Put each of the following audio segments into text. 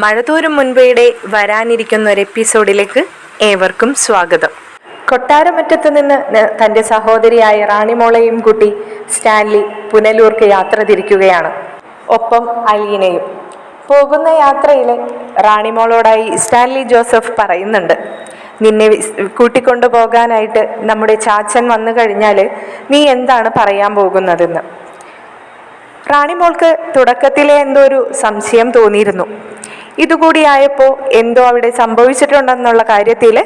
മഴതോരും മുൻപേടെ വരാനിരിക്കുന്ന ഒരു എപ്പിസോഡിലേക്ക് ഏവർക്കും സ്വാഗതം. കൊട്ടാരമുറ്റത്ത് നിന്ന് തൻ്റെ സഹോദരിയായ റാണിമോളെയും കൂട്ടി സ്റ്റാൻലി പുനലൂർക്ക് യാത്ര തിരിക്കുകയാണ്. ഒപ്പം അലീനയും. പോകുന്ന യാത്രയിൽ റാണിമോളോടായി സ്റ്റാൻലി ജോസഫ് പറയുന്നുണ്ട്, നിന്നെ കൂട്ടിക്കൊണ്ടു പോകാനായിട്ട് നമ്മുടെ ചാച്ചൻ വന്നു കഴിഞ്ഞാൽ നീ എന്താണ് പറയാൻ പോകുന്നതെന്ന്. റാണിമോൾക്ക് തുടക്കത്തിലെ എന്തോ ഒരു സംശയം തോന്നിയിരുന്നു. ഇതുകൂടിയായപ്പോൾ എന്തോ അവിടെ സംഭവിച്ചിട്ടുണ്ടെന്നുള്ള കാര്യത്തിൽ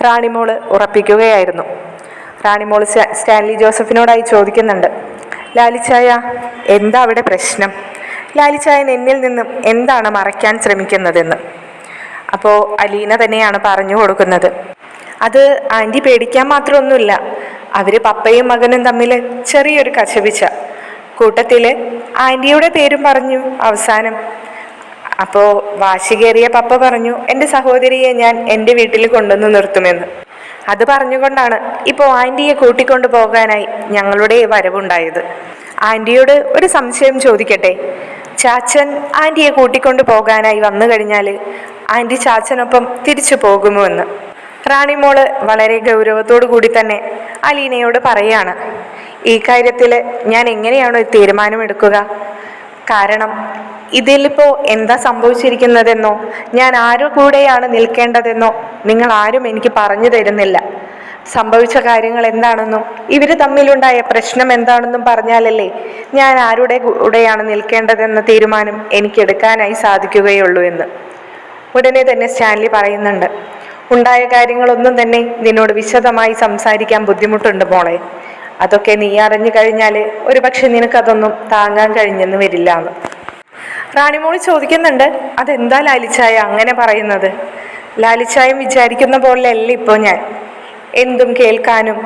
റാണിമോള് ഉറപ്പിക്കുകയായിരുന്നു. റാണിമോൾ സ്റ്റാൻലി ജോസഫിനോടായി ചോദിക്കുന്നുണ്ട്, ലാലിച്ചായ എന്താ അവിടെ പ്രശ്നം? ലാലിച്ചായൻ എന്നിൽ നിന്നും എന്താണ് മറയ്ക്കാൻ ശ്രമിക്കുന്നതെന്ന്. അപ്പോൾ അലീന തന്നെയാണ് പറഞ്ഞു കൊടുക്കുന്നത്, അത് ആൻറ്റി പേടിക്കാൻ മാത്രമൊന്നുമില്ല, അവര് പപ്പയും മകനും തമ്മിൽ ചെറിയൊരു കശപിച്ച, കൂട്ടത്തിൽ ആൻറ്റിയുടെ പേരും പറഞ്ഞു അവസാനം. അപ്പോൾ വാശി കയറിയ പപ്പ പറഞ്ഞു എൻ്റെ സഹോദരിയെ ഞാൻ എൻ്റെ വീട്ടിൽ കൊണ്ടുവന്ന് നിർത്തുമെന്ന്. അത് പറഞ്ഞുകൊണ്ടാണ് ഇപ്പോൾ ആൻറ്റിയെ കൂട്ടിക്കൊണ്ടു പോകാനായി ഞങ്ങളുടെ വരവുണ്ടായത്. ആൻറ്റിയോട് ഒരു സംശയം ചോദിക്കട്ടെ, ചാച്ചൻ ആൻറ്റിയെ കൂട്ടിക്കൊണ്ടു പോകാനായി വന്നു കഴിഞ്ഞാൽ ആൻറ്റി ചാച്ചനൊപ്പം തിരിച്ചു പോകുമോ എന്ന് റാണിമോള് വളരെ ഗൗരവത്തോടു കൂടി തന്നെ അലീനയോട് പറയാണ്. ഈ കാര്യത്തിൽ ഞാൻ എങ്ങനെയാണോ തീരുമാനമെടുക്കുക? കാരണം ഇതിലിപ്പോൾ എന്താ സംഭവിച്ചിരിക്കുന്നതെന്നോ ഞാൻ ആരു കൂടെയാണ് നിൽക്കേണ്ടതെന്നോ നിങ്ങൾ ആരും എനിക്ക് പറഞ്ഞു തരുന്നില്ല. സംഭവിച്ച കാര്യങ്ങൾ എന്താണെന്നും ഇവർ തമ്മിലുണ്ടായ പ്രശ്നം എന്താണെന്നും പറഞ്ഞാലല്ലേ ഞാൻ ആരുടെ കൂടെയാണ് നിൽക്കേണ്ടതെന്ന തീരുമാനം എനിക്കെടുക്കാനായി സാധിക്കുകയുള്ളൂ എന്ന്. ഉടനെ തന്നെ സ്റ്റാൻലി പറയുന്നുണ്ട്, ഉണ്ടായ കാര്യങ്ങളൊന്നും തന്നെ നിന്നോട് വിശദമായി സംസാരിക്കാൻ ബുദ്ധിമുട്ടുണ്ട് മോളെ. അതൊക്കെ നീ അറിഞ്ഞു കഴിഞ്ഞാൽ ഒരു പക്ഷെ നിനക്കതൊന്നും താങ്ങാൻ കഴിഞ്ഞെന്ന് വരില്ല എന്ന്. റാണിമോള് ചോദിക്കുന്നുണ്ട്, അതെന്താ ലാലിച്ചായ അങ്ങനെ പറയുന്നത്? ലാലിച്ചായം വിചാരിക്കുന്ന പോലെയല്ല ഇപ്പോൾ ഞാൻ. എന്തും കേൾക്കാനും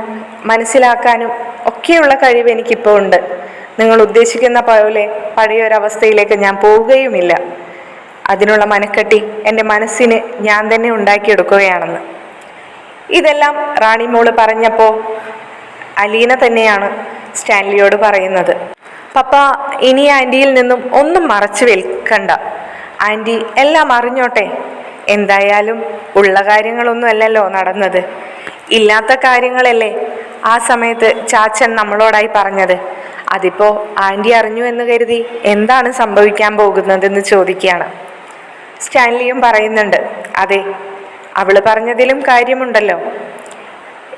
മനസ്സിലാക്കാനും ഒക്കെയുള്ള കഴിവ് എനിക്കിപ്പോൾ ഉണ്ട്. നിങ്ങൾ ഉദ്ദേശിക്കുന്ന പോലെ പഴയൊരവസ്ഥയിലേക്ക് ഞാൻ പോവുകയുമില്ല. അതിനുള്ള മനക്കെട്ടി എൻ്റെ മനസ്സിന് ഞാൻ തന്നെ ഉണ്ടാക്കിയെടുക്കുകയാണെന്ന്. ഇതെല്ലാം റാണിമോള് പറഞ്ഞപ്പോൾ അലീന തന്നെയാണ് സ്റ്റാൻലിയോട് പറയുന്നത്, പപ്പ ഇനി ആൻറ്റിയിൽ നിന്നും ഒന്നും മറച്ചു വെക്കണ്ട, ആൻറ്റി എല്ലാം അറിഞ്ഞോട്ടെ. എന്തായാലും ഉള്ള കാര്യങ്ങളൊന്നും അല്ലല്ലോ നടന്നത്, ഇല്ലാത്ത കാര്യങ്ങളല്ലേ ആ സമയത്ത് ചാച്ചൻ നമ്മളോടായി പറഞ്ഞത്. അതിപ്പോ ആൻറ്റി അറിഞ്ഞു എന്ന് കരുതി എന്താണ് സംഭവിക്കാൻ പോകുന്നതെന്ന് ചോദിക്കുകയാണ്. സ്റ്റാൻലിയും പറയുന്നുണ്ട്, അതെ, അവള് പറഞ്ഞതിലും കാര്യമുണ്ടല്ലോ.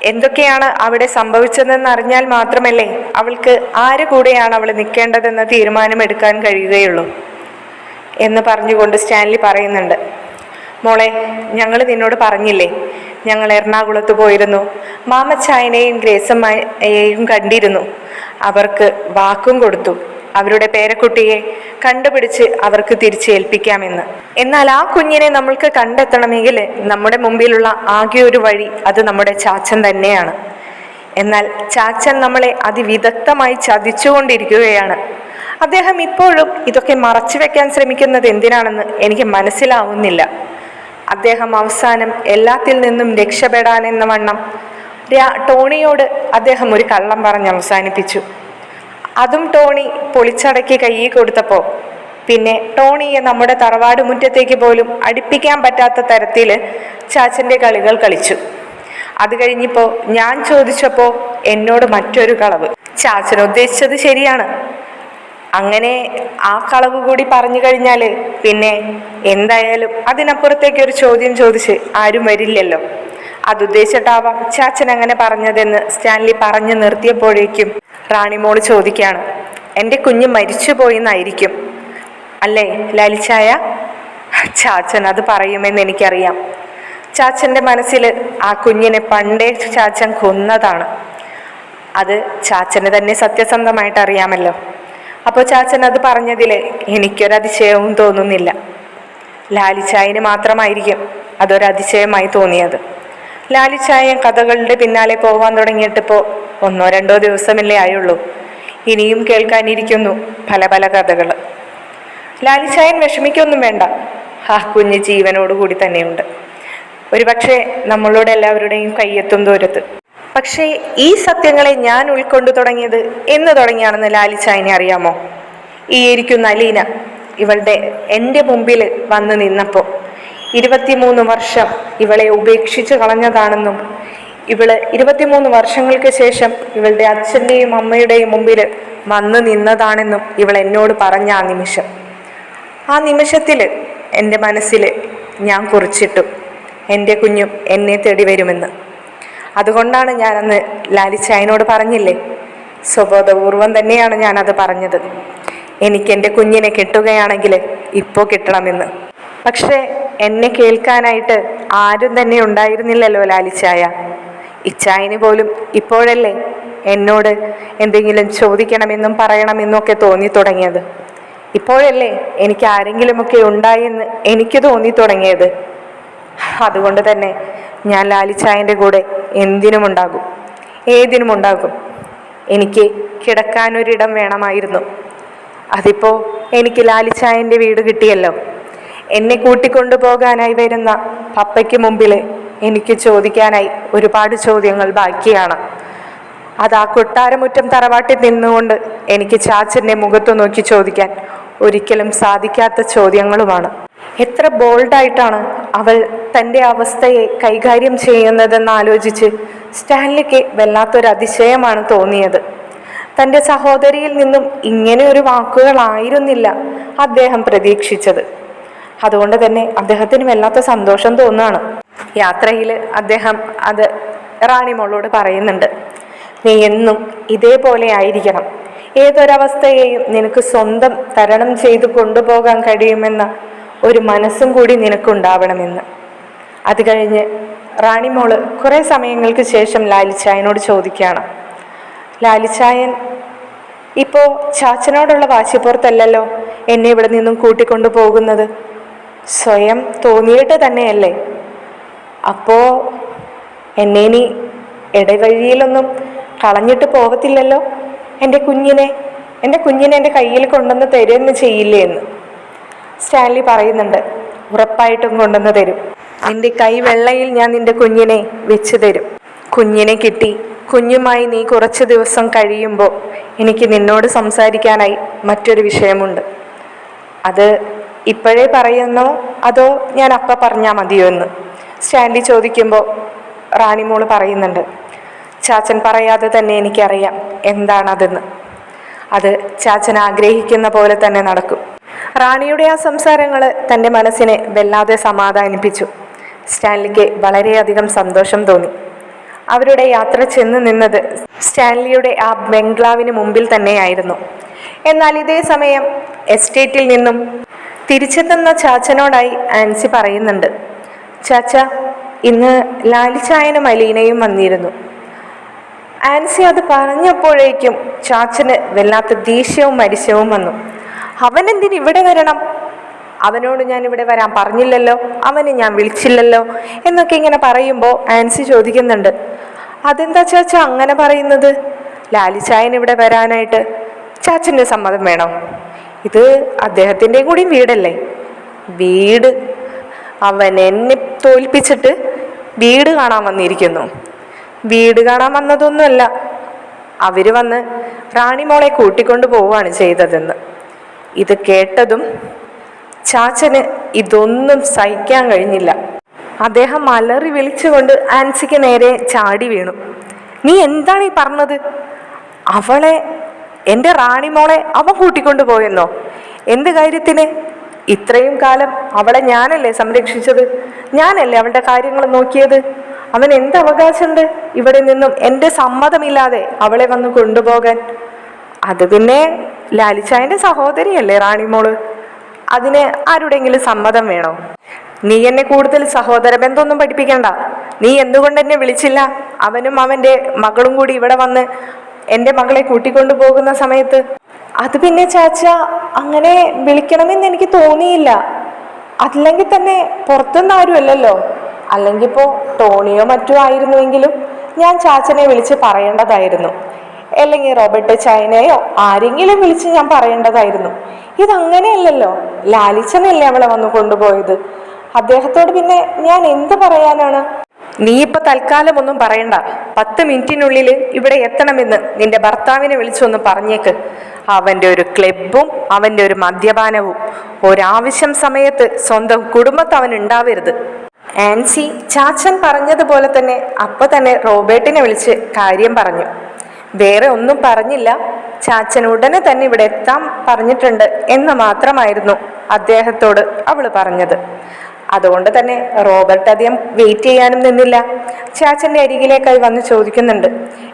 എന്തൊക്കെയാണ് അവിടെ സംഭവിച്ചതെന്ന് അറിഞ്ഞാൽ മാത്രമല്ലേ അവൾക്ക് ആര് കൂടെയാണ് അവൾ നിൽക്കേണ്ടതെന്ന തീരുമാനമെടുക്കാൻ കഴിയുകയുള്ളൂ എന്ന് പറഞ്ഞുകൊണ്ട് സ്റ്റാൻലി പറയുന്നുണ്ട്, മോളെ ഞങ്ങൾ നിന്നോട് പറഞ്ഞില്ലേ, ഞങ്ങൾ എറണാകുളത്ത് പോയിരുന്നു, മാമച്ചായനെയും ഗ്രേസമ്മയെയും കണ്ടിരുന്നു, അവർക്ക് വാക്കും കൊടുത്തു അവരുടെ പേരക്കുട്ടിയെ കണ്ടുപിടിച്ച് അവർക്ക് തിരിച്ചേൽപ്പിക്കാമെന്ന്. എന്നാൽ ആ കുഞ്ഞിനെ നമ്മൾക്ക് കണ്ടെത്തണമെങ്കിൽ നമ്മുടെ മുമ്പിലുള്ള ആകെ ഒരു വഴി അത് നമ്മുടെ ചാച്ചൻ തന്നെയാണ്. എന്നാൽ ചാച്ചൻ നമ്മളെ അതിവിദഗ്ധമായി ചതിച്ചുകൊണ്ടിരിക്കുകയാണ്. അദ്ദേഹം ഇപ്പോഴും ഇതൊക്കെ മറച്ചു വെക്കാൻ ശ്രമിക്കുന്നത് എന്തിനാണെന്ന് എനിക്ക് മനസ്സിലാവുന്നില്ല. അദ്ദേഹം അവസാനം എല്ലാത്തിൽ നിന്നും രക്ഷപ്പെടാനെന്ന വണ്ണം ടോണിയോട് അദ്ദേഹം ഒരു കള്ളം പറഞ്ഞ് അവസാനിപ്പിച്ചു. അതും ടോണി പൊളിച്ചടക്കി കയ്യിൽ കൊടുത്തപ്പോൾ പിന്നെ ടോണിയെ നമ്മുടെ തറവാട് മുറ്റത്തേക്ക് പോലും അടുപ്പിക്കാൻ പറ്റാത്ത തരത്തിൽ ചാച്ചൻ്റെ കളികൾ കളിച്ചു. അത് കഴിഞ്ഞപ്പോൾ ഞാൻ ചോദിച്ചപ്പോൾ എന്നോട് മറ്റൊരു കളവ്. ചാച്ചൻ ഉദ്ദേശിച്ചത് ശരിയാണ്, അങ്ങനെ ആ കളവ് കൂടി പറഞ്ഞു കഴിഞ്ഞാൽ പിന്നെ എന്തായാലും അതിനപ്പുറത്തേക്ക് ഒരു ചോദ്യം ചോദിച്ച് ആരും വരില്ലല്ലോ. അതുദ്ദേശിച്ചിട്ടാവാം ചാച്ചൻ അങ്ങനെ പറഞ്ഞതെന്ന് സ്റ്റാൻലി പറഞ്ഞു നിർത്തിയപ്പോഴേക്കും റാണിമോള് ചോദിക്കുകയാണ്, എൻ്റെ കുഞ്ഞ് മരിച്ചുപോയെന്നായിരിക്കും അല്ലേ ലാലിച്ചായ? ചാച്ചൻ അത് പറയുമെന്ന് എനിക്കറിയാം. ചാച്ചൻ്റെ മനസ്സിൽ ആ കുഞ്ഞിനെ പണ്ടേ ചാച്ചൻ കൊന്നതാണ്. അത് ചാച്ചന് തന്നെ സത്യസന്ധമായിട്ട് അറിയാമല്ലോ. അപ്പോൾ ചാച്ചൻ അത് പറഞ്ഞതിൽ എനിക്കൊരതിശയവും തോന്നുന്നില്ല. ലാലിച്ചായന് മാത്രമായിരിക്കും അതൊരതിശയമായി തോന്നിയത്. ലാലിച്ചായൻ കഥകളുടെ പിന്നാലെ പോവാൻ തുടങ്ങിയിട്ടിപ്പോൾ 1-2 ദിവസമല്ലേ ആയുള്ളൂ. ഇനിയും കേൾക്കാനിരിക്കുന്നു പല പല കഥകൾ. ലാലിച്ചായൻ വിഷമിക്കൊന്നും വേണ്ട, ആ കുഞ്ഞ് ജീവനോടുകൂടി തന്നെയുണ്ട്. ഒരുപക്ഷെ നമ്മളോട് എല്ലാവരുടെയും കയ്യെത്തും ദൂരത്ത്. പക്ഷേ ഈ സത്യങ്ങളെ ഞാൻ ഉൾക്കൊണ്ടു തുടങ്ങിയത് എന്ന് തുടങ്ങിയാണെന്ന് ലാലിച്ചായനെ അറിയാമോ? ഈ ഇരിക്കുന്ന അലീന, എൻ്റെ മുമ്പിൽ വന്ന് നിന്നപ്പോൾ 23 വർഷം ഇവളെ ഉപേക്ഷിച്ച് കളഞ്ഞതാണെന്നും 23 വർഷങ്ങൾക്ക് ശേഷം ഇവളുടെ അച്ഛൻ്റെയും അമ്മയുടെയും മുമ്പിൽ വന്നു നിന്നതാണെന്നും ഇവൾ എന്നോട് പറഞ്ഞ ആ നിമിഷത്തിൽ എൻ്റെ മനസ്സിൽ ഞാൻ കുറിച്ചിട്ടു, എൻ്റെ കുഞ്ഞും എന്നെ തേടി വരുമെന്ന്. അതുകൊണ്ടാണ് ഞാനന്ന് ലാലിച്ചായനോട് പറഞ്ഞില്ലേ, സ്വബോധപൂർവം തന്നെയാണ് ഞാനത് പറഞ്ഞത്. എനിക്കെൻ്റെ കുഞ്ഞിനെ കിട്ടുകയാണെങ്കിൽ ഇപ്പോൾ കിട്ടണമെന്ന്. പക്ഷേ എന്നെ കേൾക്കാനായിട്ട് ആരും തന്നെ ഉണ്ടായിരുന്നില്ലല്ലോ ലാലിച്ചായ. ഇച്ചായന് പോലും ഇപ്പോഴല്ലേ എന്നോട് എന്തെങ്കിലും ചോദിക്കണമെന്നും പറയണമെന്നും ഒക്കെ തോന്നി തുടങ്ങിയത്. ഇപ്പോഴല്ലേ എനിക്ക് ആരെങ്കിലുമൊക്കെ ഉണ്ടായെന്ന് എനിക്ക് തോന്നി തുടങ്ങിയത്. അതുകൊണ്ട് തന്നെ ഞാൻ ലാലിച്ചായൻ്റെ കൂടെ എന്തിനുമുണ്ടാകും, ഏതിനുമുണ്ടാകും. എനിക്ക് കിടക്കാനൊരിടം വേണമായിരുന്നു. അതിപ്പോൾ എനിക്ക് ലാലിച്ചായൻ്റെ വീട് കിട്ടിയല്ലോ. എന്നെ കൂട്ടിക്കൊണ്ടു പോകാനായി വരുന്ന പപ്പയ്ക്ക് മുമ്പിൽ എനിക്ക് ചോദിക്കാനായി ഒരുപാട് ചോദ്യങ്ങൾ ബാക്കിയാണ്. അത് ആ കൊട്ടാരമുറ്റം തറവാട്ടിൽ നിന്നുകൊണ്ട് എനിക്ക് ചാച്ചൻ്റെ മുഖത്ത് നോക്കി ചോദിക്കാൻ ഒരിക്കലും സാധിക്കാത്ത ചോദ്യങ്ങളുമാണ്. എത്ര ബോൾഡായിട്ടാണ് അവൾ തൻ്റെ അവസ്ഥയെ കൈകാര്യം ചെയ്യുന്നതെന്ന് ആലോചിച്ച് സ്റ്റാൻലിക്ക് വല്ലാത്തൊരു അതിശയമാണ് തോന്നിയത്. തൻ്റെ സഹോദരിയിൽ നിന്നും ഇങ്ങനെ ഒരു വാക്കുകളായിരുന്നില്ല അദ്ദേഹം പ്രതീക്ഷിച്ചത്. അതുകൊണ്ട് തന്നെ അദ്ദേഹത്തിന് വല്ലാത്ത സന്തോഷം തോന്നുകയാണ്. യാത്രയിൽ അദ്ദേഹം അത് റാണിമോളോട് പറയുന്നുണ്ട്, നീ എന്നും ഇതേപോലെ ആയിരിക്കണം, ഏതൊരവസ്ഥയെയും നിനക്ക് സ്വന്തം തരണം ചെയ്തു കൊണ്ടുപോകാൻ കഴിയുമെന്ന ഒരു മനസ്സും കൂടി നിനക്കുണ്ടാവണമെന്ന്. അത് കഴിഞ്ഞ് റാണിമോള് കുറേ സമയങ്ങൾക്ക് ശേഷം ലാലിച്ചായനോട് ചോദിക്കുകയാണ്, ലാലിച്ചായൻ ഇപ്പോൾ ചാച്ചനോടുള്ള വാശിപ്പുറത്തല്ലല്ലോ എന്നെ ഇവിടെ നിന്നും കൂട്ടിക്കൊണ്ടു പോകുന്നത്, സ്വയം തോന്നിയിട്ട് തന്നെയല്ലേ? അപ്പോൾ എന്നെ ഇനി ഇടവഴിയിലൊന്നും കളഞ്ഞിട്ട് പോകത്തില്ലല്ലോ? എൻ്റെ കുഞ്ഞിനെ എൻ്റെ കയ്യിൽ കൊണ്ടുവന്ന് തരുമെന്ന് ചെയ്യില്ലേ എന്ന് സ്റ്റാൻലി പറയുന്നുണ്ട്. ഉറപ്പായിട്ടും കൊണ്ടുവന്ന് തരും. നിന്റെ കൈ വെള്ളയിൽ ഞാൻ നിന്റെ കുഞ്ഞിനെ വെച്ച് തരും. കുഞ്ഞിനെ കിട്ടി കുഞ്ഞുമായി നീ കുറച്ച് ദിവസം കഴിയുമ്പോൾ എനിക്ക് നിന്നോട് സംസാരിക്കാനായി മറ്റൊരു വിഷയമുണ്ട്. അത് ഇപ്പോഴേ പറയുന്നോ അതോ ഞാൻ അപ്പം പറഞ്ഞാൽ മതിയോ എന്ന് സ്റ്റാൻലി ചോദിക്കുമ്പോൾ റാണിമോള് പറയുന്നുണ്ട്, ചാച്ചൻ പറയാതെ തന്നെ എനിക്കറിയാം എന്താണതെന്ന്. അത് ചാച്ചൻ ആഗ്രഹിക്കുന്ന പോലെ തന്നെ നടക്കും. റാണിയുടെ ആ സംസാരങ്ങൾ തൻ്റെ മനസ്സിനെ വല്ലാതെ സമാധാനിപ്പിച്ചു. സ്റ്റാൻലിക്ക് വളരെയധികം സന്തോഷം തോന്നി. അവരുടെ യാത്ര ചെന്ന് നിന്നത് സ്റ്റാൻലിയുടെ ആ ബംഗ്ലാവിന് മുമ്പിൽ തന്നെയായിരുന്നു. എന്നാൽ ഇതേ സമയം എസ്റ്റേറ്റിൽ നിന്നും തിരിച്ചെത്തുന്ന ചാച്ചനോടായി ആൻസി പറയുന്നുണ്ട്, ചാച്ച ഇന്ന് ലാലിച്ചായനും അലീനയും വന്നിരുന്നു. ആൻസി അത് പറഞ്ഞപ്പോഴേക്കും ചാച്ചന് വല്ലാത്ത ദേഷ്യവും മരിശവും വന്നു. അവനെന്തിന് ഇവിടെ വരണം? അവനോട് ഞാൻ ഇവിടെ വരാൻ പറഞ്ഞില്ലല്ലോ, അവനെ ഞാൻ വിളിച്ചില്ലല്ലോ എന്നൊക്കെ ഇങ്ങനെ പറയുമ്പോൾ ആൻസി ചോദിക്കുന്നുണ്ട്, അതെന്താ ചാച്ച അങ്ങനെ പറയുന്നത്? ലാലിച്ചായൻ ഇവിടെ വരാനായിട്ട് ചാച്ചൻ്റെ സമ്മതം വേണോ? ഇത് അദ്ദേഹത്തിൻ്റെ കൂടി വീടല്ലേ? വീട് അവൻ എന്നെ തോൽപ്പിച്ചിട്ട് വീട് കാണാൻ വന്നിരിക്കുന്നു. വീട് കാണാൻ വന്നതൊന്നുമല്ല, അവർ വന്ന് റാണിമോളെ കൂട്ടിക്കൊണ്ടു പോവുകയാണ് ചെയ്തതെന്ന്. ഇത് കേട്ടതും ചാച്ചന് ഇതൊന്നും സഹിക്കാൻ കഴിഞ്ഞില്ല. അദ്ദേഹം അലറി വിളിച്ചുകൊണ്ട് ആൻസിക്ക് നേരെ ചാടി വീണു. നീ എന്താണ് ഈ പറഞ്ഞത്? അവളെ, എൻ്റെ റാണിമോളെ അവൻ കൂട്ടിക്കൊണ്ടു പോയെന്നോ? എന്ത് കാര്യത്തിന്? ഇത്രയും കാലം അവളെ ഞാനല്ലേ സംരക്ഷിച്ചത്, ഞാനല്ലേ അവളുടെ കാര്യങ്ങൾ നോക്കിയത്. അവൻ എന്ത് അവകാശമുണ്ട് ഇവിടെ നിന്നും എൻ്റെ സമ്മതമില്ലാതെ അവളെ വന്ന് കൊണ്ടുപോകാൻ? അത് പിന്നെ ലാലിച്ചായൻ്റെ സഹോദരിയല്ലേ റാണിമോള്, അതിന് ആരുടെങ്കിലും സമ്മതം വേണോ? നീ എന്നെ കൂടുതൽ സഹോദര ബന്ധമൊന്നും പഠിപ്പിക്കണ്ട. നീ എന്തുകൊണ്ട് എന്നെ വിളിച്ചില്ല? അവനും അവൻ്റെ മകളും കൂടി ഇവിടെ വന്ന് എൻ്റെ മകളെ കൂട്ടിക്കൊണ്ടു പോകുന്ന സമയത്ത്. അത് പിന്നെ ചാച്ച അങ്ങനെ വിളിക്കണമെന്ന് എനിക്ക് തോന്നിയില്ല. അല്ലെങ്കിൽ തന്നെ പുറത്തുനിന്ന് ആരും അല്ലല്ലോ. അല്ലെങ്കിൽ ഇപ്പോൾ ടോണിയോ മറ്റോ ആയിരുന്നുവെങ്കിലും ഞാൻ ചാച്ചനെ വിളിച്ച് പറയേണ്ടതായിരുന്നു. അല്ലെങ്കിൽ റോബർട്ട് ചൈനയോ ആരെങ്കിലും വിളിച്ച് ഞാൻ പറയേണ്ടതായിരുന്നു. ഇതങ്ങനെയല്ലല്ലോ, ലാലിച്ചനല്ലേ അവളെ വന്ന് കൊണ്ടുപോയത്. അദ്ദേഹത്തോട് പിന്നെ ഞാൻ എന്ത് പറയാനാണ്? നീ ഇപ്പൊ തൽക്കാലം ഒന്നും പറയണ്ട. 10 മിനിറ്റിനുള്ളിൽ ഇവിടെ എത്തണമെന്ന് നിന്റെ ഭർത്താവിനെ വിളിച്ചൊന്ന് പറഞ്ഞേക്ക്. അവന്റെ ഒരു ക്ലബും അവന്റെ ഒരു മദ്യപാനവും ഒരാവശ്യം സമയത്ത് സ്വന്തം കുടുംബത്ത് അവൻ ഉണ്ടാവരുത്. ആൻസി ചാച്ചൻ പറഞ്ഞതുപോലെ തന്നെ അപ്പൊ തന്നെ റോബർട്ടിനെ വിളിച്ച് കാര്യം പറഞ്ഞു. വേറെ ഒന്നും പറഞ്ഞില്ല. ചാച്ചൻ ഉടനെ തന്നെ ഇവിടെ എത്താൻ പറഞ്ഞിട്ടുണ്ട് എന്ന് മാത്രമായിരുന്നു അദ്ദേഹത്തോട് അവള് പറഞ്ഞത്. അതുകൊണ്ട് തന്നെ റോബർട്ട് അധികം വെയിറ്റ് ചെയ്യാനും നിന്നില്ല. ചാച്ചന്റെ അരികിലേക്കായി വന്ന് ചോദിക്കുന്നുണ്ട്,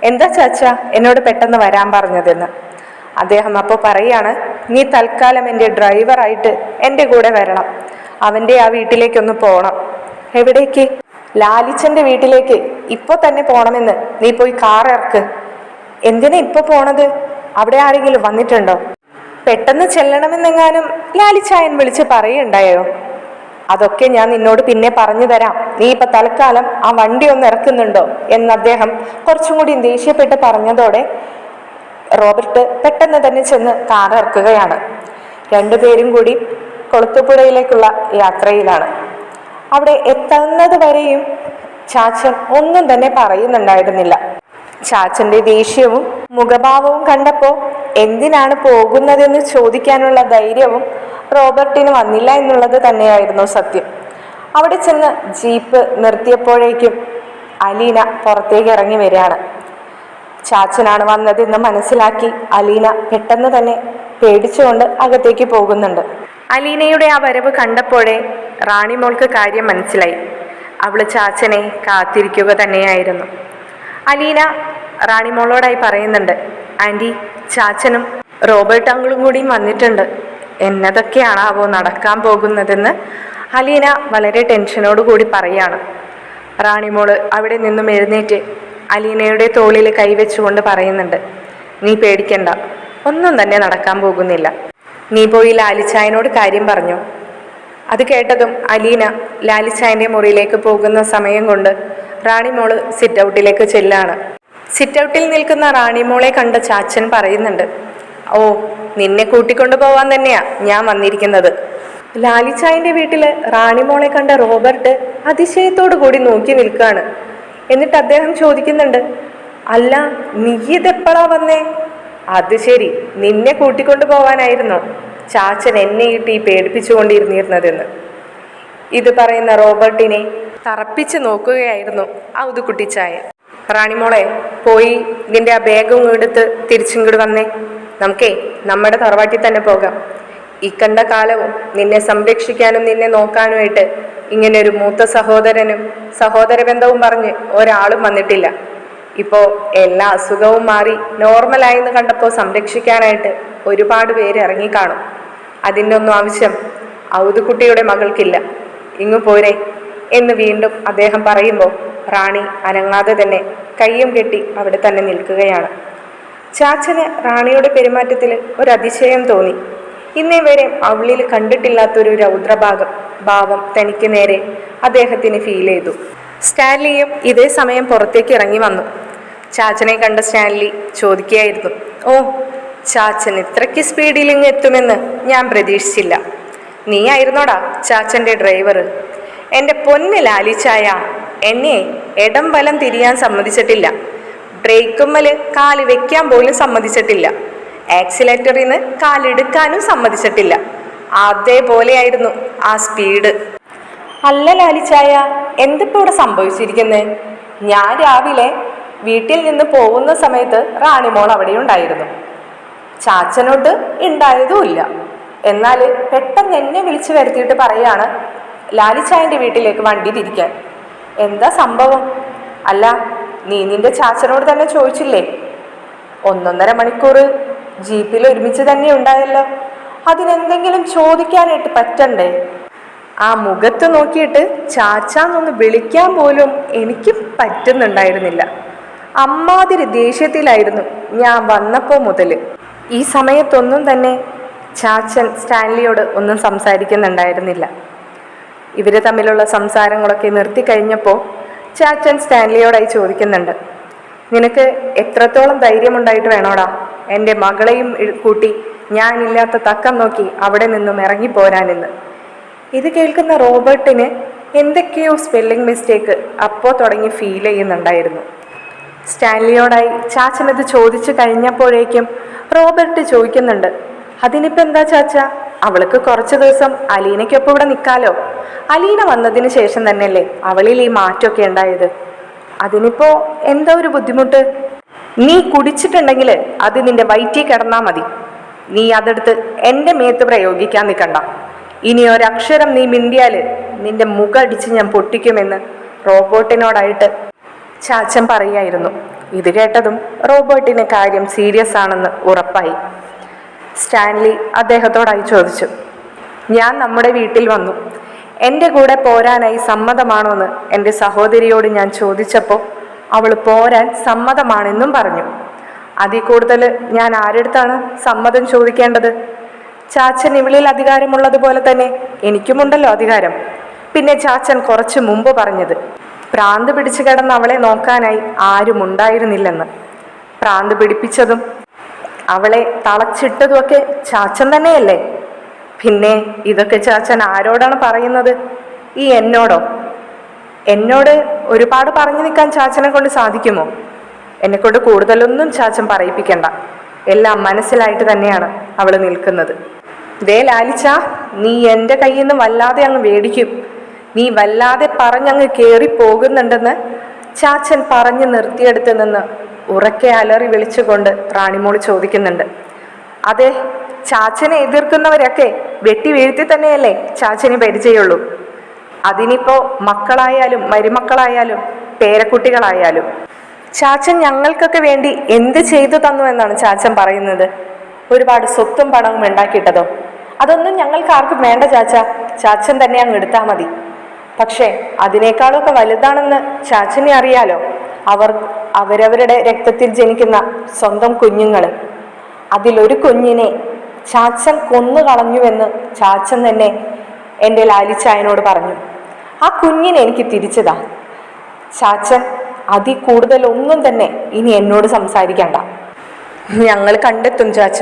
എന്താ ചാച്ച എന്നോട് പെട്ടെന്ന് വരാൻ പറഞ്ഞതെന്ന്. അദ്ദേഹം അപ്പോൾ പറയാണ്, നീ തൽക്കാലം എൻ്റെ ഡ്രൈവറായിട്ട് എൻ്റെ കൂടെ വരണം. അവൻ്റെ ആ വീട്ടിലേക്കൊന്ന് പോകണം. എവിടേക്ക്? ലാലിച്ചന്റെ വീട്ടിലേക്ക് ഇപ്പൊ തന്നെ പോണമെന്ന്. നീ പോയി കാർ ഇറക്ക്. എന്തിനാ ഇപ്പൊ പോണത്? അവിടെ ആരെങ്കിലും വന്നിട്ടുണ്ടോ? പെട്ടെന്ന് ചെല്ലണമെന്നെങ്ങാനും ലാലിച്ചായൻ വിളിച്ച് പറയുണ്ടായോ? അതൊക്കെ ഞാൻ നിന്നോട് പിന്നെ പറഞ്ഞു തരാം. നീ ഇപ്പൊ തൽക്കാലം ആ വണ്ടി ഒന്ന് ഇറക്കുന്നുണ്ടോ എന്ന് അദ്ദേഹം കുറച്ചും കൂടി ദേഷ്യപ്പെട്ട് പറഞ്ഞതോടെ റോബർട്ട് പെട്ടെന്ന് തന്നെ ചെന്ന് കാർ ഇറക്കുകയാണ്. രണ്ടുപേരും കൂടി കൊളുത്തുപുഴയിലേക്കുള്ള യാത്രയിലാണ്. അവിടെ എത്തുന്നത് വരെയും ചാച്ചൻ ഒന്നും തന്നെ പറയുന്നുണ്ടായിരുന്നില്ല. ചാച്ചന്റെ ദേഷ്യവും മുഖഭാവവും കണ്ടപ്പോ എന്തിനാണ് പോകുന്നതെന്ന് ചോദിക്കാനുള്ള ധൈര്യവും റോബർട്ടിന് വന്നില്ല എന്നുള്ളത് തന്നെയായിരുന്നു സത്യം. അവിടെ ചെന്ന് ജീപ്പ് നിർത്തിയപ്പോഴേക്കും അലീന പുറത്തേക്ക് ഇറങ്ങി വരികയാണ്. ചാച്ചനാണ് വന്നതെന്ന് മനസ്സിലാക്കി അലീന പെട്ടെന്ന് തന്നെ പേടിച്ചുകൊണ്ട് അകത്തേക്ക് പോകുന്നുണ്ട്. അലീനയുടെ ആ വരവ് കണ്ടപ്പോഴേ റാണിമോൾക്ക് കാര്യം മനസ്സിലായി. അവള് ചാച്ചനെ കാത്തിരിക്കുക തന്നെയായിരുന്നു. അലീന റാണിമോളോടായി പറയുന്നുണ്ട്, ആൻറ്റി, ചാച്ചനും റോബർട്ട് അങ്കിളും കൂടിയും വന്നിട്ടുണ്ട്. എന്നതൊക്കെയാണാവോ നടക്കാൻ പോകുന്നതെന്ന് അലീന വളരെ ടെൻഷനോട് കൂടി പറയാണ്. റാണിമോള് അവിടെ നിന്നും എഴുന്നേറ്റ് അലീനയുടെ തോളിൽ കൈവച്ചുകൊണ്ട് പറയുന്നുണ്ട്, നീ പേടിക്കണ്ട, ഒന്നും തന്നെ നടക്കാൻ പോകുന്നില്ല. നീ പോയി ലാലിച്ചായനോട് കാര്യം പറഞ്ഞു. അത് കേട്ടതും അലീന ലാലിച്ചായന്റെ മുറിയിലേക്ക് പോകുന്ന സമയം കൊണ്ട് റാണിമോള് സിറ്റ് ഔട്ടിലേക്ക് ചെല്ലാണ്. സിറ്റ് ഔട്ടിൽ നിൽക്കുന്ന റാണിമോളെ കണ്ട ചാച്ചൻ പറയുന്നുണ്ട്, ഓ, നിന്നെ കൂട്ടിക്കൊണ്ടു പോവാൻ തന്നെയാ ഞാൻ വന്നിരിക്കുന്നത്. ലാലിച്ചായന്റെ വീട്ടില് റാണിമോളെ കണ്ട റോബർട്ട് അതിശയത്തോടു കൂടി നോക്കി നിൽക്കുകയാണ്. എന്നിട്ട് അദ്ദേഹം ചോദിക്കുന്നുണ്ട്, അല്ല, നീ ഇതെപ്പോഴാ വന്നേ? അത് ശരി, നിന്നെ കൂട്ടിക്കൊണ്ടു പോവാനായിരുന്നോ ചാച്ചൻ എന്നെ ഇട്ട് ഈ പേടിപ്പിച്ചുകൊണ്ടിരുന്നിരുന്നതെന്ന്. ഇത് പറയുന്ന റോബർട്ടിനെ തറപ്പിച്ച് നോക്കുകയായിരുന്നു ഔതുക്കുട്ടിച്ചായ. റാണിമോളെ, പോയി ഇതിൻ്റെ ആ ബാഗും എടുത്ത് തിരിച്ചിങ്ങോട്ട് വന്നേ. നമുക്കേ നമ്മുടെ തറവാട്ടിൽ തന്നെ പോകാം. ഈ കണ്ട കാലവും നിന്നെ സംരക്ഷിക്കാനും നിന്നെ നോക്കാനുമായിട്ട് ഇങ്ങനെ ഒരു മൂത്ത സഹോദരനും സഹോദര ബന്ധവും പറഞ്ഞ് ഒരാളും വന്നിട്ടില്ല. ഇപ്പോൾ എല്ലാ അസുഖവും മാറി നോർമലായെന്ന് കണ്ടപ്പോൾ സംരക്ഷിക്കാനായിട്ട് ഒരുപാട് പേര് ഇറങ്ങിക്കാണും. അതിൻ്റെ ഒന്നും ആവശ്യം ഔതുക്കുട്ടിയുടെ മകൾക്കില്ല. ഇങ്ങു പോരെ എന്ന് വീണ്ടും അദ്ദേഹം പറയുമ്പോൾ റാണി അനങ്ങാതെ തന്നെ കയ്യും കെട്ടി അവിടെ തന്നെ നിൽക്കുകയാണ്. ചാച്ചന് റാണിയുടെ പെരുമാറ്റത്തിൽ ഒരു അതിശയം തോന്നി. ഇന്നേ വരെ അവളിൽ കണ്ടിട്ടില്ലാത്തൊരു ഭാവം തനിക്ക് നേരെ അദ്ദേഹത്തിന് ഫീൽ ചെയ്തു. സ്റ്റാൻലിയും ഇതേ സമയം പുറത്തേക്ക് ഇറങ്ങി വന്നു. ചാച്ചനെ കണ്ട സ്റ്റാൻലി ചോദിക്കുകയായിരുന്നു, ഓ, ചാച്ചൻ ഇത്രയ്ക്ക് സ്പീഡിൽ ഇങ്ങ് എത്തുമെന്ന് ഞാൻ പ്രതീക്ഷിച്ചില്ല. നീ ആയിരുന്നോടാ ചാച്ചൻ്റെ ഡ്രൈവർ? എൻ്റെ പൊന്ന് ലാലിച്ചായ, എന്നെ ഇടം വലം തിരിയാൻ സമ്മതിച്ചിട്ടില്ല. ബ്രേക്കുമ്മല് കാല് വെക്കാൻ പോലും സമ്മതിച്ചിട്ടില്ല. ആക്സിലേറ്ററിൽ നിന്ന് കാലെടുക്കാനും സമ്മതിച്ചിട്ടില്ല. അതേപോലെയായിരുന്നു ആ സ്പീഡ്. അല്ല ലാലിച്ചായ, എന്തിപ്പോ ഇവിടെ സംഭവിച്ചിരിക്കുന്നേ? ഞാൻ രാവിലെ വീട്ടിൽ നിന്ന് പോകുന്ന സമയത്ത് റാണിമോൾ അവിടെ ഉണ്ടായിരുന്നു. ചാച്ചനോട്ട് ഉണ്ടായതുമില്ല. എന്നാൽ പെട്ടെന്ന് എന്നെ വിളിച്ചു വരുത്തിയിട്ട് പറയാണ് ലാലിച്ചായൻ്റെ വീട്ടിലേക്ക് വണ്ടി തിരിക്കാൻ. എന്താ സംഭവം? അല്ല, നീ നിന്റെ ചാച്ചനോട് തന്നെ ചോദിച്ചില്ലേ? 1.5 മണിക്കൂർ ജീപ്പിൽ ഒരുമിച്ച് തന്നെ ഉണ്ടായല്ലോ. അതിനെന്തെങ്കിലും ചോദിക്കാനായിട്ട് പറ്റണ്ടേ? ആ മുഖത്ത് നോക്കിയിട്ട് ചാച്ചാന്നൊന്ന് വിളിക്കാൻ പോലും എനിക്ക് പറ്റുന്നുണ്ടായിരുന്നില്ല. അമ്മാതിരി ദേഷ്യത്തിലായിരുന്നു ഞാൻ വന്നപ്പോൾ മുതൽ. ഈ സമയത്തൊന്നും തന്നെ ചാച്ചൻ സ്റ്റാൻലിയോട് ഒന്നും സംസാരിക്കുന്നുണ്ടായിരുന്നില്ല. ഇവർ തമ്മിലുള്ള സംസാരങ്ങളൊക്കെ നിർത്തിക്കഴിഞ്ഞപ്പോൾ ചാച്ചൻ സ്റ്റാൻലിയോടായി ചോദിക്കുന്നുണ്ട്, നിനക്ക് എത്രത്തോളം ധൈര്യമുണ്ടായിട്ട് വേണോടാ എൻ്റെ മകളെയും കൂട്ടി ഞാനില്ലാത്ത തക്കം നോക്കി അവിടെ നിന്നും ഇറങ്ങിപ്പോരാനെന്ന്. ഇത് കേൾക്കുന്ന റോബർട്ടിന് എന്തൊക്കെയോ സ്പെല്ലിംഗ് മിസ്റ്റേക്ക് അപ്പോൾ തുടങ്ങി ഫീൽ ചെയ്യുന്നുണ്ടായിരുന്നു. സ്റ്റാൻലിയോടായി ചാച്ചനത് ചോദിച്ചു കഴിഞ്ഞപ്പോഴേക്കും റോബർട്ട് ചോദിക്കുന്നുണ്ട്, അതിനിപ്പോൾ എന്താ ചാച്ച, അവൾക്ക് കുറച്ച് ദിവസം അലീനയ്ക്കൊപ്പം ഇവിടെ നിൽക്കാലോ. അലീന വന്നതിന് ശേഷം തന്നെയല്ലേ അവളിൽ ഈ മാറ്റമൊക്കെ ഉണ്ടായത്. അതിനിപ്പോ എന്താ ഒരു ബുദ്ധിമുട്ട്? നീ കുടിച്ചിട്ടുണ്ടെങ്കിൽ അത് നിന്റെ വയറ്റിൽ കിടന്നാ മതി. നീ അതെടുത്ത് എൻ്റെ മേത്ത് പ്രയോഗിക്കാൻ നിൽക്കണ്ട. ഇനി ഒരക്ഷരം നീ മിണ്ടിയാല് നിന്റെ മുഖടിച്ച് ഞാൻ പൊട്ടിക്കുമെന്ന് റോബോട്ടിനോടായിട്ട് ചാച്ചൻ പറയായിരുന്നു. ഇത് കേട്ടതും റോബോട്ടിന് കാര്യം സീരിയസ് ആണെന്ന് ഉറപ്പായി. സ്റ്റാൻലി അദ്ദേഹത്തോടായി ചോദിച്ചു, ഞാൻ നമ്മുടെ വീട്ടിൽ വന്നു. എൻ്റെ കൂടെ പോരാനായി സമ്മതമാണോന്ന് എൻ്റെ സഹോദരിയോട് ഞാൻ ചോദിച്ചപ്പോൾ അവൾ പോരാൻ സമ്മതമാണെന്നും പറഞ്ഞു. അതിൽ കൂടുതൽ ഞാൻ ആരെടുത്താണ് സമ്മതം ചോദിക്കേണ്ടത്? ചാച്ചൻ ഇവളിൽ അധികാരമുള്ളതുപോലെ തന്നെ എനിക്കുമുണ്ടല്ലോ അധികാരം. പിന്നെ ചാച്ചൻ കുറച്ച് മുമ്പ് പറഞ്ഞത് പ്രാന്ത് പിടിച്ചു കിടന്ന് അവളെ നോക്കാനായി ആരും ഉണ്ടായിരുന്നില്ലെന്ന്. പ്രാന്ത് പിടിപ്പിച്ചതും അവളെ തളച്ചിട്ടതുമൊക്കെ ചാച്ചൻ തന്നെയല്ലേ? പിന്നെ ഇതൊക്കെ ചാച്ചൻ ആരോടാണ് പറയുന്നത്? ഈ എന്നോടോ? എന്നോട് ഒരുപാട് പറഞ്ഞു നിൽക്കാൻ ചാച്ചനെ കൊണ്ട് സാധിക്കുമോ? എന്നെക്കൊണ്ട് കൂടുതലൊന്നും ചാച്ചൻ പറയിപ്പിക്കണ്ട. എല്ലാം മനസ്സിലായിട്ട് തന്നെയാണ് അവൾ നിൽക്കുന്നത്. ദേ ലാലിച്ച, നീ എൻ്റെ കയ്യിൽ നിന്ന് വല്ലാതെ അങ്ങ് വേടിക്കും. നീ വല്ലാതെ പറഞ്ഞങ്ങ് കയറിപ്പോകുന്നുണ്ടെന്ന് ചാച്ചൻ പറഞ്ഞു നിർത്തിയെടുത്ത് നിന്ന് ഉറക്കെ അലറി വിളിച്ചുകൊണ്ട് റാണിമോൾ ചോദിക്കുന്നുണ്ട്. അതെ, ചാച്ചനെ എതിർക്കുന്നവരൊക്കെ വെട്ടി വീഴ്ത്തി തന്നെയല്ലേ ചാച്ചന് പരിചയമുള്ളൂ. അതിനിപ്പോ മക്കളായാലും മരുമക്കളായാലും പേരക്കുട്ടികളായാലും. ചാച്ചൻ ഞങ്ങൾക്കൊക്കെ വേണ്ടി എന്ത് ചെയ്തു തന്നു എന്നാണ് ചാച്ചൻ പറയുന്നത്? ഒരുപാട് സ്വത്തും പണവും ഉണ്ടാക്കിയിട്ടതോ? അതൊന്നും ഞങ്ങൾക്ക് ആർക്കും വേണ്ട ചാച്ച, ചാച്ചൻ തന്നെ അങ്ങ് എടുത്താൽ മതി. പക്ഷേ അതിനേക്കാളൊക്കെ വലുതാണെന്ന് ചാച്ചനെ അറിയാലോ. അവരവരുടെ രക്തത്തിൽ ജനിക്കുന്ന സ്വന്തം കുഞ്ഞുങ്ങൾ. അതിലൊരു കുഞ്ഞിനെ ചാച്ചൻ കൊന്നു കളഞ്ഞുവെന്ന് ചാച്ചൻ തന്നെ എൻ്റെ ലാലിച്ചായനോട് പറഞ്ഞു. ആ കുഞ്ഞിനെ എനിക്ക് തിരിച്ചതാ. ചാച്ചൻ അതിൽ കൂടുതലൊന്നും തന്നെ ഇനി എന്നോട് സംസാരിക്കണ്ട. ഞങ്ങൾ കണ്ടെത്തും ചാച്ച.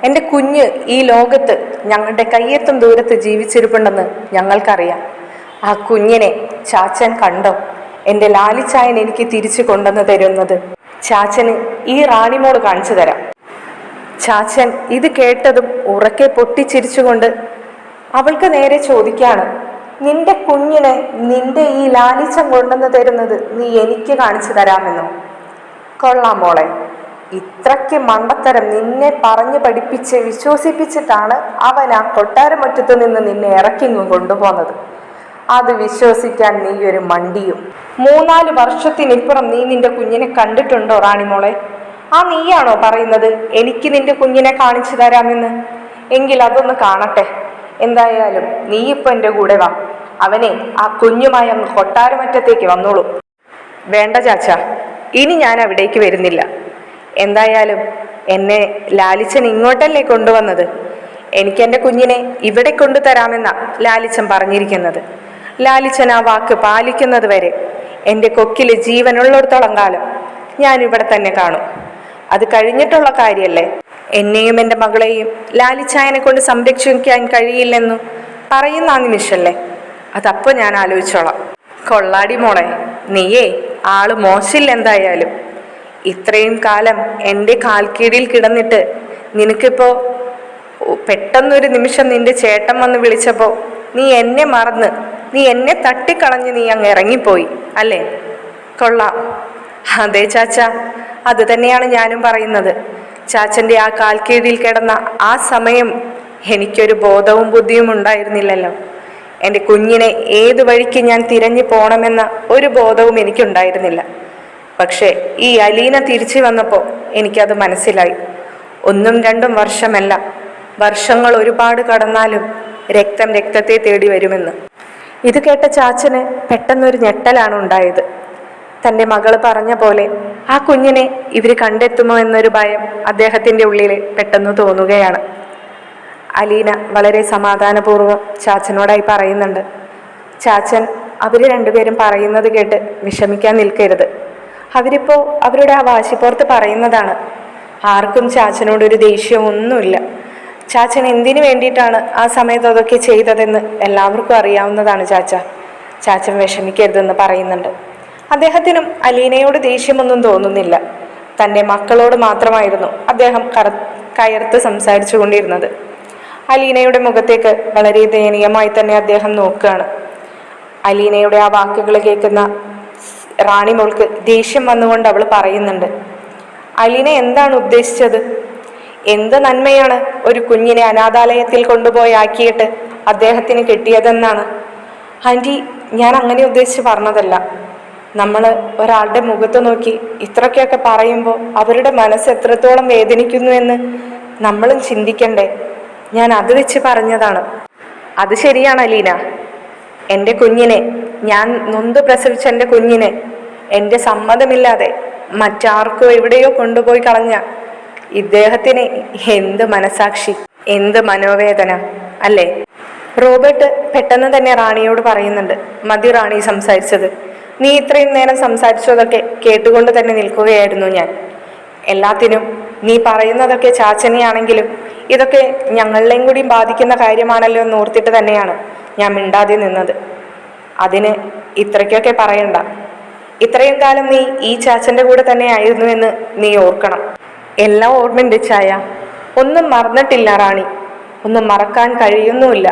എൻ്റെ കുഞ്ഞ് ഈ ലോകത്ത് ഞങ്ങളുടെ കയ്യെത്തും ദൂരത്ത് ജീവിച്ചിരിപ്പുണ്ടെന്ന് ഞങ്ങൾക്കറിയാം. ആ കുഞ്ഞിനെ ചാച്ചൻ കണ്ടോ? എൻ്റെ ലാലിച്ചായൻ എനിക്ക് തിരിച്ചു കൊണ്ടുവന്ന് തരുന്നത് ചാച്ചന് ഈ റാണിമോള് കാണിച്ചു തരാം. ചാച്ചൻ ഇത് കേട്ടതും ഉറക്കെ പൊട്ടിച്ചിരിച്ചുകൊണ്ട് അവൾക്ക് നേരെ ചോദിക്കാണ്, നിന്റെ കുഞ്ഞിനെ നിന്റെ ഈ ലാലിച്ചം കൊണ്ടുവന്ന് തരുന്നത് നീ എനിക്ക് കാണിച്ചു തരാമെന്നോ? കൊള്ളാം മോളെ, ഇത്രയ്ക്ക് മണ്ടത്തരം നിന്നെ പറഞ്ഞു പഠിപ്പിച്ച് വിശ്വസിപ്പിച്ചിട്ടാണ് അവൻ ആ കൊട്ടാരമുറ്റത്ത് നിന്ന് നിന്നെ ഇറക്കിങ്ങും കൊണ്ടുപോകുന്നത്. അത് വിശ്വസിക്കാൻ നീ ഒരു മണ്ടിയും. 3-4 വർഷത്തിനിപ്പുറം നീ നിന്റെ കുഞ്ഞിനെ കണ്ടിട്ടുണ്ടോ റാണിമോളെ? ആ നീയാണോ പറയുന്നത് എനിക്ക് നിന്റെ കുഞ്ഞിനെ കാണിച്ചു തരാമെന്ന്? എങ്കിൽ അതൊന്ന് കാണട്ടെ. എന്തായാലും നീ ഇപ്പൊ എൻ്റെ കൂടെ വാ. അവനെ ആ കുഞ്ഞുമായി അങ്ങ് കൊട്ടാരമറ്റത്തേക്ക് വന്നോളൂ. വേണ്ട ചാച്ച, ഇനി ഞാൻ അവിടേക്ക് വരുന്നില്ല. എന്തായാലും എന്നെ ലാലിച്ചൻ ഇങ്ങോട്ടല്ലേ കൊണ്ടുവന്നത്. എനിക്കെൻ്റെ കുഞ്ഞിനെ ഇവിടെ കൊണ്ടുതരാമെന്നാ ലാലിച്ചൻ പറഞ്ഞിരിക്കുന്നത്. ലാലിച്ചൻ ആ വാക്ക് പാലിക്കുന്നത് വരെ എൻ്റെ കൊക്കിൽ ജീവനുള്ളിടത്തോളം കാലം ഞാൻ ഇവിടെ തന്നെ കാണും. അത് കഴിഞ്ഞിട്ടുള്ള കാര്യമല്ലേ. എന്നെയും എൻ്റെ മകളെയും ലാലിച്ചായനെ കൊണ്ട് സംരക്ഷിക്കാൻ കഴിയില്ലെന്നു പറയുന്ന ആ നിമിഷല്ലേ, അതപ്പോൾ ഞാൻ ആലോചിച്ചോളാം. കൊള്ളാടി മോളെ, നീയേ ആള് മോശമില്ല. എന്തായാലും ഇത്രയും കാലം എൻ്റെ കാൽക്കീഴിൽ കിടന്നിട്ട് നിനക്കിപ്പോൾ പെട്ടെന്നൊരു നിമിഷം നിന്റെ ചേട്ടൻ വന്ന് വിളിച്ചപ്പോൾ നീ എന്നെ മറന്ന്, നീ എന്നെ തട്ടിക്കളഞ്ഞ് നീ അങ്ങ് ഇറങ്ങിപ്പോയി അല്ലേ? കൊള്ളാം. അതെ ചാച്ച, അത് തന്നെയാണ് ഞാനും പറയുന്നത്. ചാച്ചൻ്റെ ആ കാൽക്കീഴിൽ കിടന്ന ആ സമയം എനിക്കൊരു ബോധവും ബുദ്ധിയും ഉണ്ടായിരുന്നില്ലല്ലോ. എൻ്റെ കുഞ്ഞിനെ ഏത് വഴിക്ക് ഞാൻ തിരഞ്ഞു പോകണമെന്ന ഒരു ബോധവും എനിക്കുണ്ടായിരുന്നില്ല. പക്ഷേ ഈ അലീന തിരിച്ചു വന്നപ്പോൾ എനിക്കത് മനസ്സിലായി. 1-2 വർഷമല്ല, വർഷങ്ങൾ ഒരുപാട് കടന്നാലും രക്തം രക്തത്തെ തേടി വരുമെന്ന്. ഇത് കേട്ട ചാച്ചന് പെട്ടെന്നൊരു ഞെട്ടലാണ് ഉണ്ടായത്. തൻ്റെ മകള് പറഞ്ഞ പോലെ ആ കുഞ്ഞിനെ ഇവർ കണ്ടെത്തുമോ എന്നൊരു ഭയം അദ്ദേഹത്തിൻ്റെ ഉള്ളിൽ പെട്ടെന്ന് തോന്നുകയാണ്. അലീന വളരെ സമാധാനപൂർവ്വം ചാച്ചനോടായി പറയുന്നുണ്ട്, ചാച്ചൻ അവർ രണ്ടുപേരും പറയുന്നത് കേട്ട് വിഷമിക്കാൻ നിൽക്കരുത്. അവരിപ്പോൾ അവരുടെ ആ വാശിപ്പുറത്ത് പറയുന്നതാണ്. ആർക്കും ചാച്ചനോടൊരു ദേഷ്യമൊന്നുമില്ല. ചാച്ചൻ എന്തിനു വേണ്ടിയിട്ടാണ് ആ സമയത്ത് അതൊക്കെ ചെയ്തതെന്ന് എല്ലാവർക്കും അറിയാവുന്നതാണ് ചാച്ച. ചാച്ചൻ വിഷമിക്കരുതെന്ന് പറയുന്നുണ്ട്. അദ്ദേഹത്തിനും അലീനയോട് ദേഷ്യമൊന്നും തോന്നുന്നില്ല. തൻ്റെ മക്കളോട് മാത്രമായിരുന്നു അദ്ദേഹം കയർത്ത് സംസാരിച്ചു കൊണ്ടിരുന്നത്. അലീനയുടെ മുഖത്തേക്ക് വളരെ ദയനീയമായി തന്നെ അദ്ദേഹം നോക്കുകയാണ്. അലീനയുടെ ആ വാക്കുകൾ കേൾക്കുന്ന റാണിമോൾക്ക് ദേഷ്യം വന്നുകൊണ്ട് അവൾ പറയുന്നുണ്ട്, അലീന എന്താണ് ഉദ്ദേശിച്ചത്? എന്ത് നന്മയാണ് ഒരു കുഞ്ഞിനെ അനാഥാലയത്തിൽ കൊണ്ടുപോയി ആക്കിയിട്ട് അദ്ദേഹത്തിന് കിട്ടിയതെന്നാണ്? ആൻറ്റി, ഞാൻ അങ്ങനെ ഉദ്ദേശിച്ച് പറഞ്ഞതല്ല. നമ്മൾ ഒരാളുടെ മുഖത്ത് നോക്കി ഇത്രയൊക്കെ പറയുമ്പോൾ അവരുടെ മനസ്സ് എത്രത്തോളം വേദനിക്കുന്നു എന്ന് നമ്മളും ചിന്തിക്കണ്ടേ? ഞാൻ അത് വെച്ച് പറഞ്ഞതാണ്. അത് ശരിയാണ് അലീന. എൻ്റെ കുഞ്ഞിനെ, ഞാൻ നൊന്ത് പ്രസവിച്ച എൻ്റെ കുഞ്ഞിനെ എൻ്റെ സമ്മതമില്ലാതെ മറ്റാർക്കോ എവിടെയോ കൊണ്ടുപോയി കളഞ്ഞ ഇദ്ദേഹത്തിന് എന്ത് മനസാക്ഷി, എന്ത് മനോവേദന അല്ലേ? റോബർട്ട് പെട്ടെന്ന് തന്നെ റാണിയോട് പറയുന്നുണ്ട്, മതി റാണി സംസാരിച്ചത്. നീ ഇത്രയും നേരം സംസാരിച്ചതൊക്കെ കേട്ടുകൊണ്ട് തന്നെ നിൽക്കുകയായിരുന്നു ഞാൻ. എല്ലാത്തിനും നീ പറയുന്നതൊക്കെ ചാച്ചനെയാണെങ്കിലും ഇതൊക്കെ ഞങ്ങളെയും കൂടി ബാധിക്കുന്ന കാര്യമാണല്ലോ എന്ന് ഓർത്തിട്ട് തന്നെയാണ് ഞാൻ മിണ്ടാതെ നിന്നത്. അതിന് ഇത്രയ്ക്കൊക്കെ പറയണ്ട. ഇത്രയും കാലം നീ ഈ ചാച്ചൻ്റെ കൂടെ തന്നെ ആയിരുന്നു എന്ന് നീ ഓർക്കണം. എല്ലാം ഓർമ്മയുണ്ട് ചായ. ഒന്നും മറന്നിട്ടില്ല റാണി, ഒന്നും മറക്കാൻ കഴിയുന്നുമില്ല.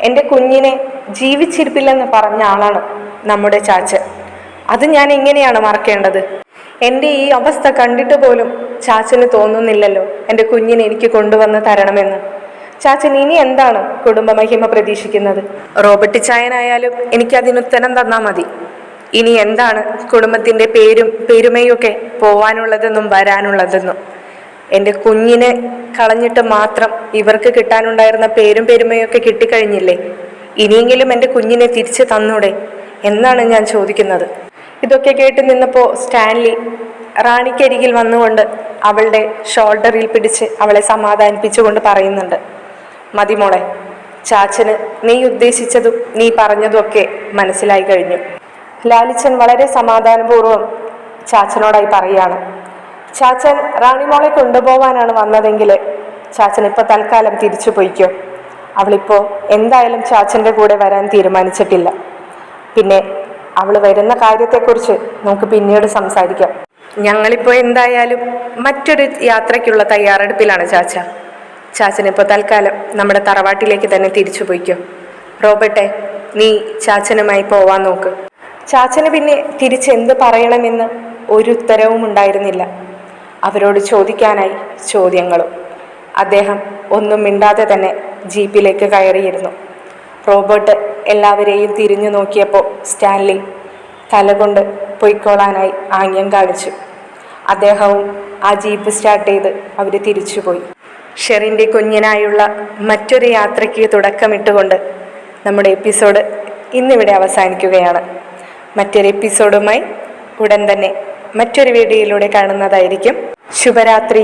എൻ്റെ കുഞ്ഞിനെ ജീവിച്ചിരിപ്പില്ലെന്ന് പറഞ്ഞ ആളാണ് നമ്മുടെ ചാച്ചൻ. അത് ഞാൻ എങ്ങനെയാണ് മറക്കേണ്ടത്? എൻ്റെ ഈ അവസ്ഥ കണ്ടിട്ട് പോലും ചാച്ചന് തോന്നുന്നില്ലല്ലോ എൻ്റെ കുഞ്ഞിനെ എനിക്ക് കൊണ്ടുവന്ന് തരണമെന്ന്. ചാച്ചൻ ഇനി എന്താണ് കുടുംബമഹിമ പ്രതീക്ഷിക്കുന്നത്? റോബർട്ട് ചായനായാലും എനിക്കതിനുത്തരം തന്നാൽ മതി. ഇനി എന്താണ് കുടുംബത്തിൻ്റെ പേരും പെരുമയൊക്കെ പോവാനുള്ളതെന്നും വരാനുള്ളതെന്നും? എൻ്റെ കുഞ്ഞിനെ കളഞ്ഞിട്ട് മാത്രം ഇവർക്ക് കിട്ടാനുണ്ടായിരുന്ന പേരും പെരുമയൊക്കെ കിട്ടിക്കഴിഞ്ഞില്ലേ? ഇനിയെങ്കിലും എൻ്റെ കുഞ്ഞിനെ തിരിച്ചു തന്നൂടെ എന്നാണ് ഞാൻ ചോദിക്കുന്നത്. ഇതൊക്കെ കേട്ട് നിന്നപ്പോൾ സ്റ്റാൻലി റാണിക്കരികിൽ വന്നുകൊണ്ട് അവളുടെ ഷോൾഡറിൽ പിടിച്ച് അവളെ സമാധാനിപ്പിച്ചുകൊണ്ട് പറയുന്നുണ്ട്, മതി മോളെ, ചാച്ചന് നീ ഉദ്ദേശിച്ചതും നീ പറഞ്ഞതും ഒക്കെ മനസ്സിലായി കഴിഞ്ഞു. ലാലിച്ചൻ വളരെ സമാധാനപൂർവ്വം ചാച്ചനോടായി പറയാണ്, ചാച്ചൻ റാണിമോളെ കൊണ്ടുപോവാനാണ് വന്നതെങ്കിൽ ചാച്ചൻ ഇപ്പോൾ തൽക്കാലം തിരിച്ചു പോയിക്കോ. അവളിപ്പോൾ എന്തായാലും ചാച്ചൻ്റെ കൂടെ വരാൻ തീരുമാനിച്ചിട്ടില്ല. പിന്നെ അവൾ വരുന്ന കാര്യത്തെക്കുറിച്ച് നമുക്ക് പിന്നീട് സംസാരിക്കാം. ഞങ്ങളിപ്പോൾ എന്തായാലും മറ്റൊരു യാത്രയ്ക്കുള്ള തയ്യാറെടുപ്പിലാണ് ചാച്ച. ചാച്ചനിപ്പോൾ തൽക്കാലം നമ്മുടെ തറവാട്ടിലേക്ക് തന്നെ തിരിച്ചു പോയിക്കോ. റോബർട്ടെ, നീ ചാച്ചനുമായി പോവാൻ നോക്ക്. ചാച്ചന് പിന്നെ തിരിച്ചെന്ത് പറയണമെന്ന് ഒരു ഉത്തരവും ഉണ്ടായിരുന്നില്ല. അവരോട് ചോദിക്കാനായി ചോദ്യങ്ങളും. അദ്ദേഹം ഒന്നും മിണ്ടാതെ തന്നെ ജീപ്പിലേക്ക് കയറിയിരുന്നു. റോബർട്ട് എല്ലാവരെയും തിരിഞ്ഞു നോക്കിയപ്പോൾ സ്റ്റാൻലി തലകൊണ്ട് പൊയ്ക്കോളാനായി ആംഗ്യം കാണിച്ചു. അദ്ദേഹവും ആ ജീപ്പ് സ്റ്റാർട്ട് ചെയ്ത് അവർ തിരിച്ചുപോയി. ഷെറിൻ്റെ കുഞ്ഞിനായുള്ള മറ്റൊരു യാത്രയ്ക്ക് തുടക്കമിട്ടുകൊണ്ട് നമ്മുടെ എപ്പിസോഡ് ഇന്നിവിടെ അവസാനിക്കുകയാണ്. മറ്റൊരു എപ്പിസോഡുമായി ഉടൻ തന്നെ മറ്റൊരു വീഡിയോയിലൂടെ കാണുന്നതായിരിക്കും. ശുഭരാത്രി.